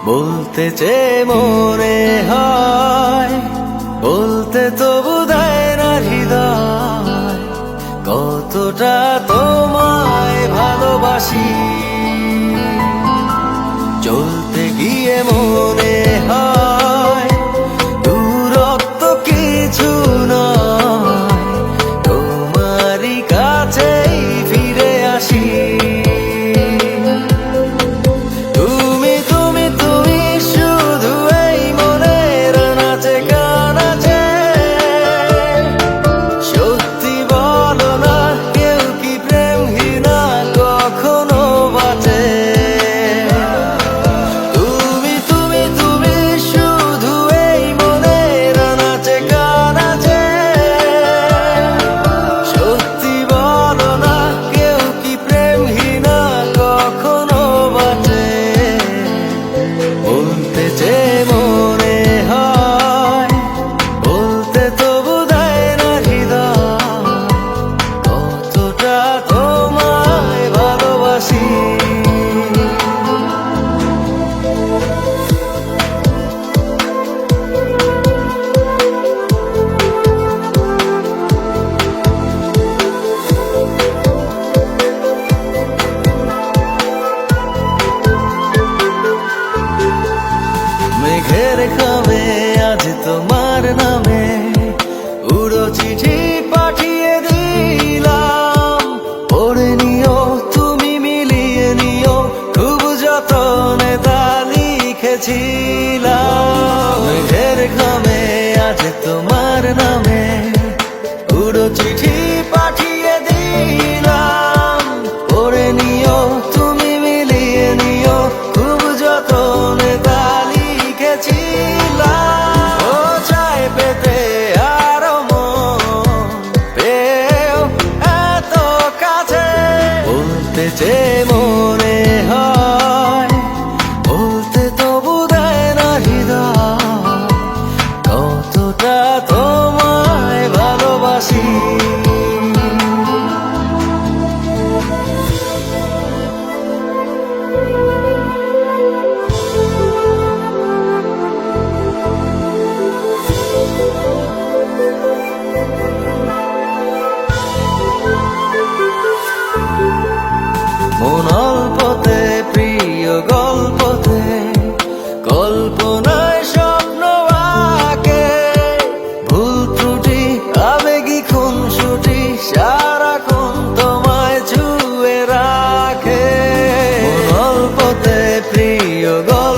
বলতে চেয়ে মনে হয়, বলতে তবু দেয় না হৃদয়, কতটা তোমায় ভালোবাসি। চলতে গিয়ে মনে হয় দূরত্ব কিছু নয়, তোমারই কাছেই ফিরে আসি। মেঘের খামে আজ তোমার নামে উড়ো চিঠি পাঠিয়ে দিলাম, পড়ে নিও তুমি মিলিয়ে নিও, খুব যতনে তা লিখেছিলাম। মেঘের খামে আজ তোমার নামে উড়ো চিঠি পাঠিয়ে দিলাম, পড়ে নিও তুমি মিলিয়ে নিও, খুব যতনে তা ও চায় পেতে আরো মন পেও এত কাছে। বলতে চেয়ে মনে হয়, বলতে তবু দেয় না হৃদয়, কতটা তোমায় ভালোবাসি। মন অল্পতে প্রিয় গল্পতে, কল্পনায় স্বপ্ন আঁকে, ভুল ত্রুটি আবেগী খুনসুটি সারাক্ষণ তোমায় ছুঁয়ে রাখে। মন অল্পতে প্রিয় গল্প